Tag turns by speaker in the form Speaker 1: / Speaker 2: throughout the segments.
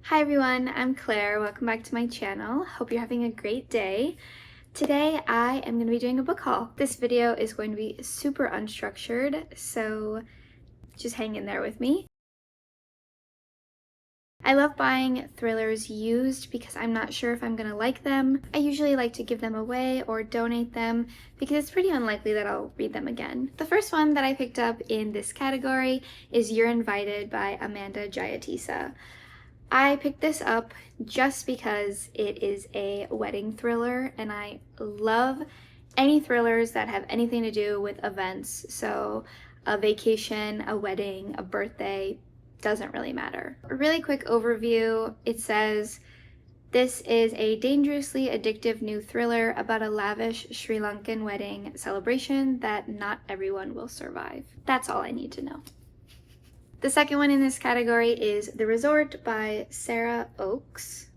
Speaker 1: Hi everyone, I'm Claire. Welcome back to my channel. Hope you're having a great day. Today I am going to be doing a book haul. This video is going to be super unstructured, so just hang in there with me. I love buying thrillers used because I'm not sure if I'm going to like them. I usually like to give them away or donate them because it's pretty unlikely that I'll read them again. The first one that I picked up in this category is You're Invited by Amanda Giatisa. I picked this up just because it is a wedding thriller and I love any thrillers that have anything to do with events. So a vacation, a wedding, a birthday, doesn't really matter. A really quick overview, it says, this is a dangerously addictive new thriller about a lavish Sri Lankan wedding celebration that not everyone will survive. That's all I need to know. The second one in this category is The Resort by Sarah Oakes.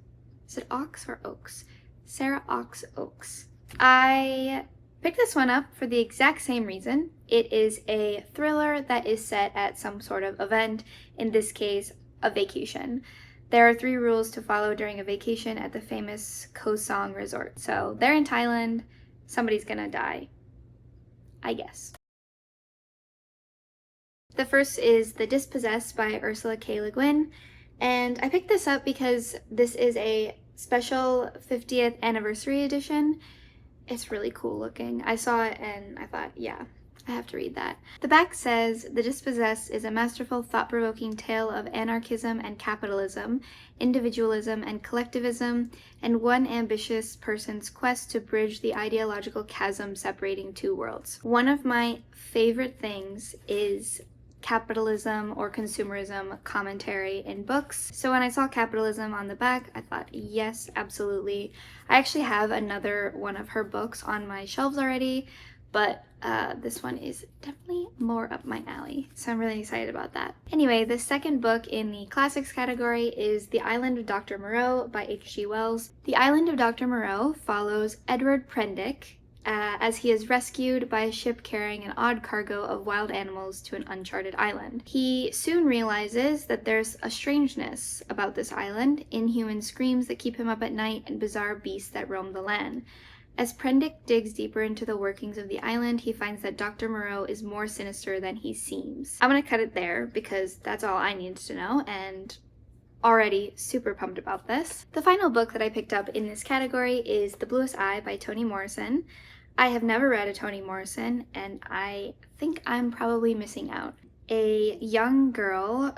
Speaker 1: Is it Ox or Oakes? Sarah Ox Oakes. I picked this one up for the exact same reason. It is a thriller that is set at some sort of event, in this case, a vacation. There are 3 rules to follow during a vacation at the famous Koh Sang Resort. So they're in Thailand, somebody's gonna die, I guess. The first is The Dispossessed by Ursula K. Le Guin, and I picked this up because this is a special 50th anniversary edition. It's really cool looking. I saw it and I thought, yeah, I have to read that. The back says, The Dispossessed is a masterful, thought-provoking tale of anarchism and capitalism, individualism and collectivism, and one ambitious person's quest to bridge the ideological chasm separating 2 worlds. One of my favorite things is capitalism or consumerism commentary in books. So when I saw capitalism on the back, I thought, yes, absolutely. I actually have another one of her books on my shelves already, but this one is definitely more up my alley, so I'm really excited about that. Anyway, the second book in the classics category is The Island of Dr. Moreau by H.G. Wells. The Island of Dr. Moreau follows Edward Prendick as he is rescued by a ship carrying an odd cargo of wild animals to an uncharted island. He soon realizes that there's a strangeness about this island, inhuman screams that keep him up at night, and bizarre beasts that roam the land. As Prendick digs deeper into the workings of the island, he finds that Dr. Moreau is more sinister than he seems. I'm gonna cut it there because that's all I needed to know, and already super pumped about this. The final book that I picked up in this category is The Bluest Eye by Toni Morrison. I have never read a Toni Morrison, and I think I'm probably missing out. A young girl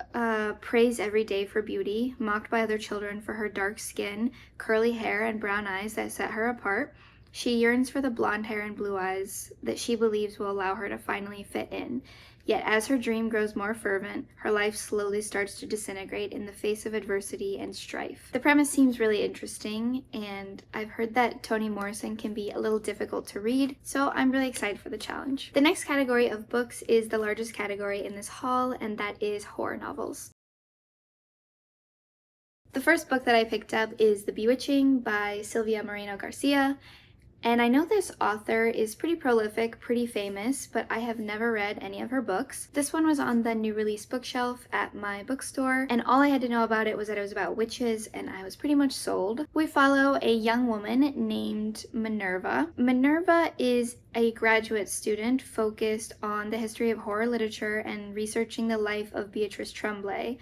Speaker 1: prays every day for beauty, mocked by other children for her dark skin, curly hair, and brown eyes that set her apart. She yearns for the blonde hair and blue eyes that she believes will allow her to finally fit in. Yet as her dream grows more fervent, her life slowly starts to disintegrate in the face of adversity and strife. The premise seems really interesting, and I've heard that Toni Morrison can be a little difficult to read, so I'm really excited for the challenge. The next category of books is the largest category in this haul, and that is horror novels. The first book that I picked up is The Bewitching by Silvia Moreno Garcia. And I know this author is pretty prolific, pretty famous, but I have never read any of her books. This one was on the new release bookshelf at my bookstore, and all I had to know about it was that it was about witches, and I was pretty much sold. We follow a young woman named Minerva. Minerva is a graduate student focused on the history of horror literature and researching the life of Beatrice Tremblay,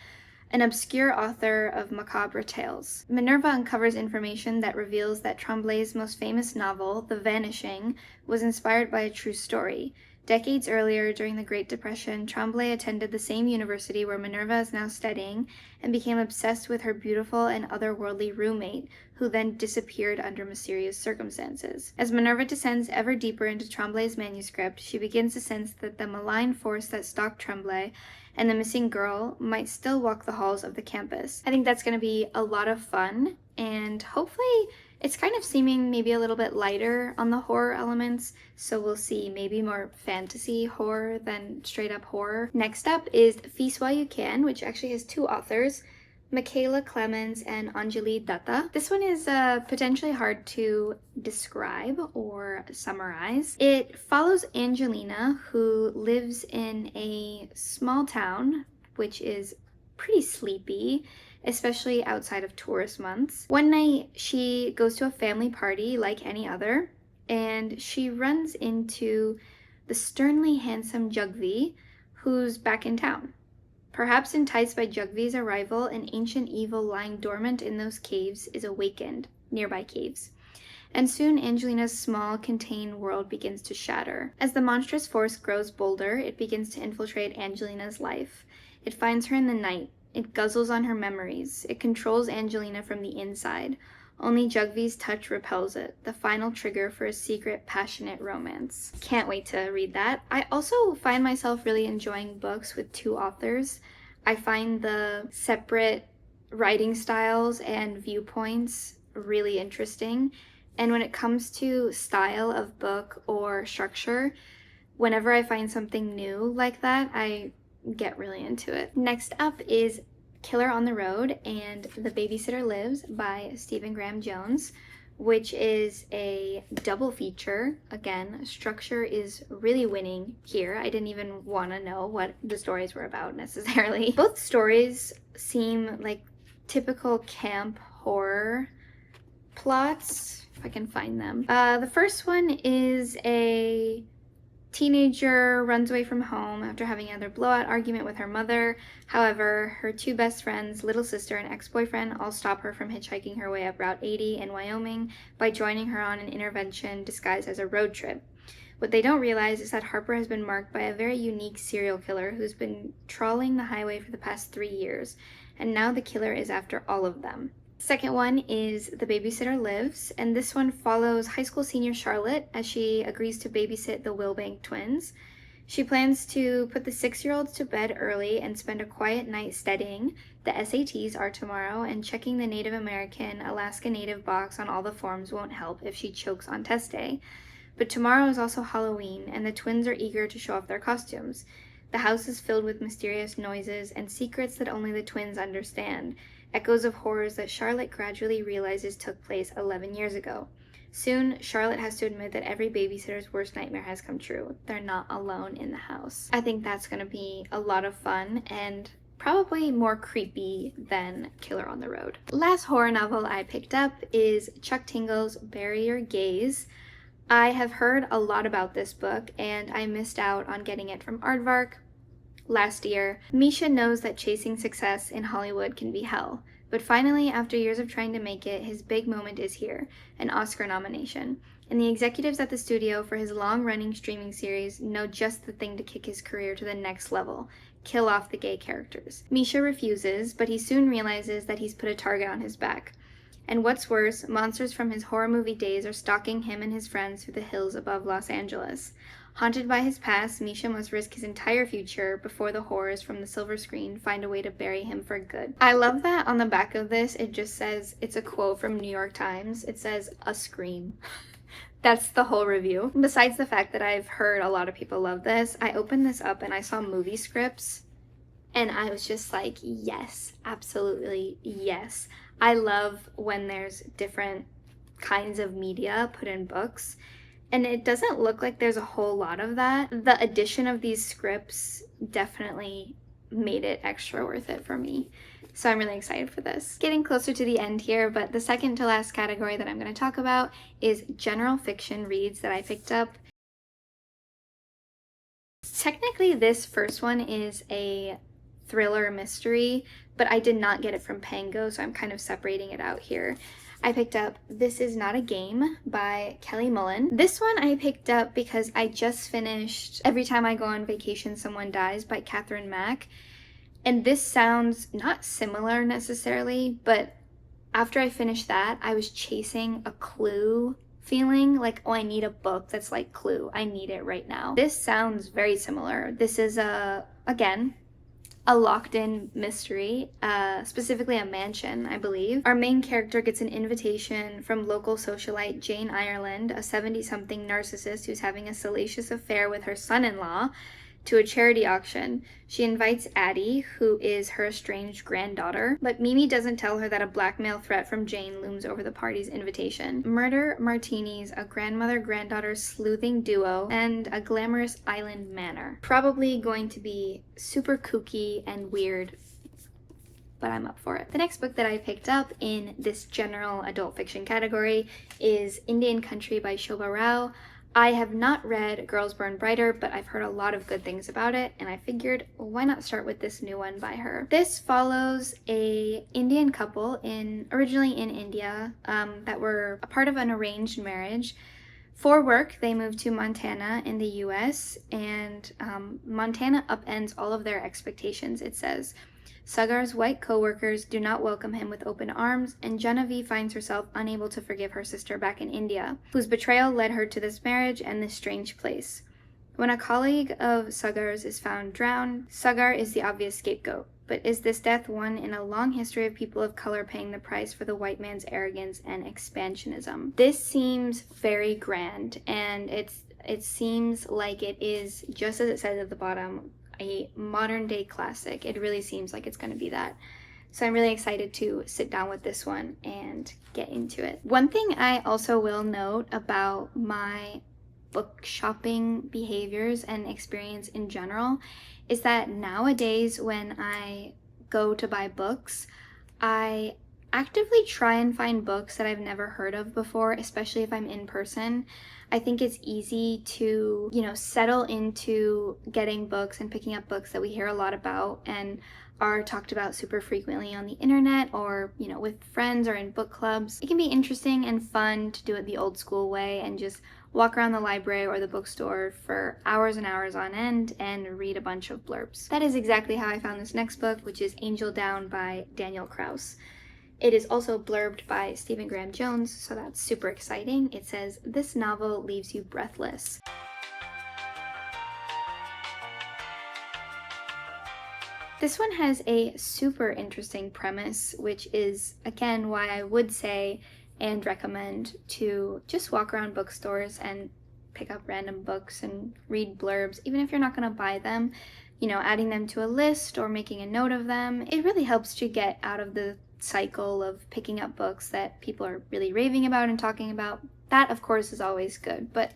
Speaker 1: an obscure author of macabre tales. Minerva uncovers information that reveals that Tremblay's most famous novel, The Vanishing, was inspired by a true story. Decades earlier, during the Great Depression, Tremblay attended the same university where Minerva is now studying and became obsessed with her beautiful and otherworldly roommate, who then disappeared under mysterious circumstances. As Minerva descends ever deeper into Tremblay's manuscript, she begins to sense that the malign force that stalked Tremblay and the missing girl might still walk the halls of the campus. I think that's going to be a lot of fun, and hopefully it's kind of seeming maybe a little bit lighter on the horror elements, so we'll see maybe more fantasy horror than straight up horror. Next up is Feast While You Can, which actually has 2 authors, Michaela Clemens and Anjali Datta. This one is potentially hard to describe or summarize. It follows Angelina, who lives in a small town, which is pretty sleepy, especially outside of tourist months. One night, she goes to a family party like any other, and she runs into the sternly handsome Jugvi, who's back in town. Perhaps enticed by Jugvi's arrival, an ancient evil lying dormant in those caves is awakened, nearby caves. And soon Angelina's small, contained world begins to shatter. As the monstrous force grows bolder, it begins to infiltrate Angelina's life. It finds her in the night. It guzzles on her memories. It controls Angelina from the inside. Only Jugvi's touch repels it, the final trigger for a secret, passionate romance. Can't wait to read that. I also find myself really enjoying books with two authors. I find the separate writing styles and viewpoints really interesting. And when it comes to style of book or structure, whenever I find something new like that, I get really into it. Next up is Killer on the Road and The Babysitter Lives by Stephen Graham Jones, which is a double feature. Again, structure is really winning here. I didn't even want to know what the stories were about necessarily. Both stories seem like typical camp horror plots, if I can find them. The first one is a teenager runs away from home after having another blowout argument with her mother. However, her two best friends, little sister and ex-boyfriend, all stop her from hitchhiking her way up Route 80 in Wyoming by joining her on an intervention disguised as a road trip. What they don't realize is that Harper has been marked by a very unique serial killer who's been trawling the highway for the past 3 years, and now the killer is after all of them. Second one is The Babysitter Lives, and this one follows high school senior Charlotte as she agrees to babysit the Wilbank twins. She plans to put the 6-year-olds to bed early and spend a quiet night studying. The SATs are tomorrow, and checking the Native American Alaska Native box on all the forms won't help if she chokes on test day. But tomorrow is also Halloween, and the twins are eager to show off their costumes. The house is filled with mysterious noises and secrets that only the twins understand. Echoes of horrors that Charlotte gradually realizes took place 11 years ago. Soon, Charlotte has to admit that every babysitter's worst nightmare has come true. They're not alone in the house. I think that's going to be a lot of fun and probably more creepy than Killer on the Road. Last horror novel I picked up is Chuck Tingle's Bury Your Gaze. I have heard a lot about this book and I missed out on getting it from Aardvark last year. Misha knows that chasing success in Hollywood can be hell, but finally, after years of trying to make it, his big moment is here, an Oscar nomination. And the executives at the studio for his long-running streaming series know just the thing to kick his career to the next level: kill off the gay characters. Misha refuses, but he soon realizes that he's put a target on his back. And what's worse, monsters from his horror movie days are stalking him and his friends through the hills above Los Angeles. Haunted by his past, Misha must risk his entire future before the horrors from the silver screen find a way to bury him for good. I love that on the back of this, it just says, it's a quote from New York Times. It says, "A scream." That's the whole review. Besides the fact that I've heard a lot of people love this, I opened this up and I saw movie scripts and I was just like, yes, absolutely yes. I love when there's different kinds of media put in books. And it doesn't look like there's a whole lot of that. The addition of these scripts definitely made it extra worth it for me. So I'm really excited for this. Getting closer to the end here, but the second to last category that I'm going to talk about is general fiction reads that I picked up. Technically, this first one is a thriller mystery, but I did not get it from Pango, so I'm kind of separating it out here. I picked up This Is Not a Game by Kelly Mullen. This one I picked up because I just finished Every Time I Go on Vacation Someone Dies by Catherine Mack. And this sounds not similar necessarily, but after I finished that, I was chasing a Clue feeling, like, oh, I need a book that's like Clue. I need it right now. This sounds very similar. This is again, a locked-in mystery, specifically a mansion, I believe. Our main character gets an invitation from local socialite Jane Ireland, a 70-something narcissist who's having a salacious affair with her son-in-law, to a charity auction. She invites Addie, who is her estranged granddaughter, but Mimi doesn't tell her that a blackmail threat from Jane looms over the party's invitation. Murder, martinis, a grandmother-granddaughter sleuthing duo, and a glamorous island manor. Probably going to be super kooky and weird. but I'm up for it. The next book that I picked up in this general adult fiction category is Indian Country by Shobha Rao. I have not read Girls Burn Brighter, but I've heard a lot of good things about it, and I figured, well, why not start with this new one by her? This follows a Indian couple originally in India that were a part of an arranged marriage. For work, they moved to Montana in the US, and Montana upends all of their expectations, it says. Sagar's white co-workers do not welcome him with open arms, and Genevieve finds herself unable to forgive her sister back in India, whose betrayal led her to this marriage and this strange place. When a colleague of Sagar's is found drowned, Sagar is the obvious scapegoat. But is this death one in a long history of people of color paying the price for the white man's arrogance and expansionism? This seems very grand, and it seems like it is, just as it says at the bottom, a modern day classic. It really seems like it's going to be that. So I'm really excited to sit down with this one and get into it. One thing I also will note about my book shopping behaviors and experience in general is that nowadays when I go to buy books, I actively try and find books that I've never heard of before, especially if I'm in person. I think it's easy to, settle into getting books and picking up books that we hear a lot about and are talked about super frequently on the internet or, with friends or in book clubs. It can be interesting and fun to do it the old school way and just walk around the library or the bookstore for hours and hours on end and read a bunch of blurbs. That is exactly how I found this next book, which is Angel Down by Daniel Kraus. It is also blurbed by Stephen Graham Jones, so that's super exciting. It says, "This novel leaves you breathless." This one has a super interesting premise, which is, again, why I would say and recommend to just walk around bookstores and pick up random books and read blurbs, even if you're not going to buy them, adding them to a list or making a note of them. It really helps to get out of the cycle of picking up books that people are really raving about and talking about. That, of course, is always good, but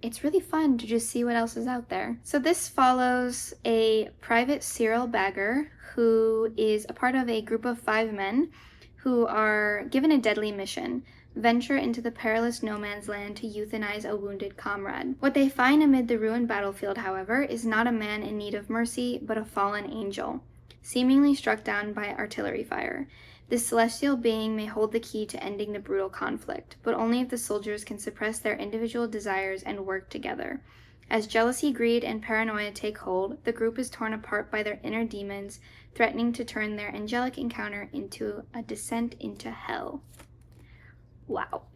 Speaker 1: it's really fun to just see what else is out there. So this follows a private serial bagger who is a part of a group of 5 men who are given a deadly mission: venture into the perilous no man's land to euthanize a wounded comrade. What they find amid the ruined battlefield, however, is not a man in need of mercy, but a fallen angel, seemingly struck down by artillery fire. This celestial being may hold the key to ending the brutal conflict, but only if the soldiers can suppress their individual desires and work together. As jealousy, greed, and paranoia take hold, the group is torn apart by their inner demons, threatening to turn their angelic encounter into a descent into hell. Wow.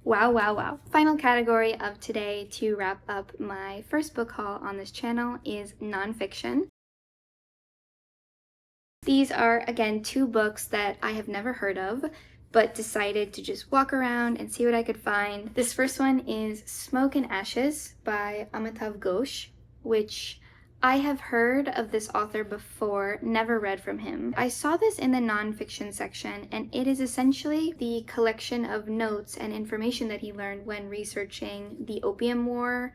Speaker 1: Wow, wow, wow. Final category of today to wrap up my first book haul on this channel is nonfiction. These are, again, 2 books that I have never heard of, but decided to just walk around and see what I could find. This first one is Smoke and Ashes by Amitav Ghosh, which I have heard of this author before, never read from him. I saw this in the nonfiction section, and it is essentially the collection of notes and information that he learned when researching the Opium Wars.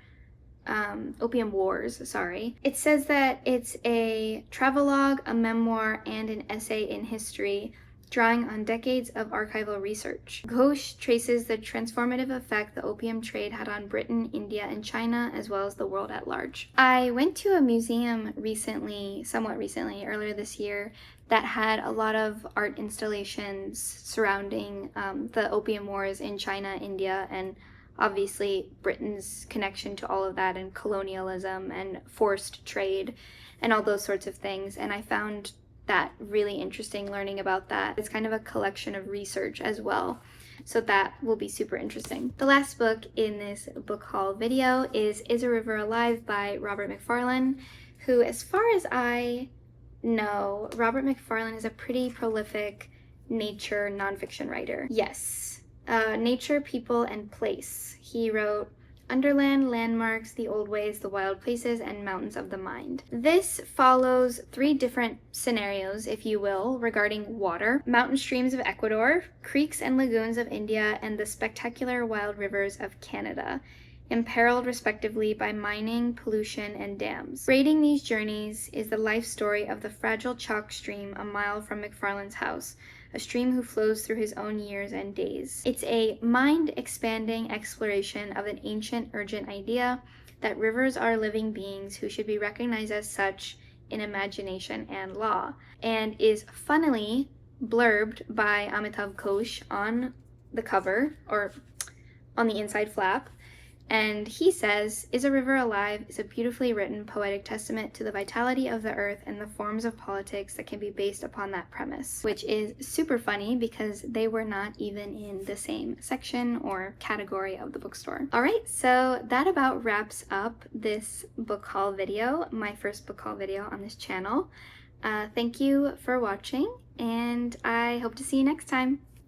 Speaker 1: It says that it's a travelogue, a memoir, and an essay in history, drawing on decades of archival research. Ghosh traces the transformative effect the opium trade had on Britain, India, and China, as well as the world at large. I went to a museum somewhat recently, earlier this year, that had a lot of art installations surrounding the Opium Wars in China, India, and obviously Britain's connection to all of that and colonialism and forced trade and all those sorts of things. And I found that really interesting, learning about that. It's kind of a collection of research as well. So that will be super interesting. The last book in this book haul video is a River Alive by Robert Macfarlane, who, as far as I know, Robert Macfarlane is a pretty prolific nature nonfiction writer. Yes. Nature, People, and Place. He wrote Underland, Landmarks, The Old Ways, The Wild Places, and Mountains of the Mind. This follows 3 different scenarios, if you will, regarding water: mountain streams of Ecuador, creeks and lagoons of India, and the spectacular wild rivers of Canada. imperiled respectively by mining, pollution, and dams. Braiding these journeys is the life story of the fragile chalk stream a mile from McFarlane's house, a stream who flows through his own years and days. It's a mind-expanding exploration of an ancient, urgent idea that rivers are living beings who should be recognized as such in imagination and law, and is funnily blurbed by Amitav Ghosh on the cover, or on the inside flap. And he says, "Is a River Alive is a beautifully written poetic testament to the vitality of the earth and the forms of politics that can be based upon that premise," which is super funny because they were not even in the same section or category of the bookstore. All right, so that about wraps up this book haul video, my first book haul video on this channel. Thank you for watching, and I hope to see you next time.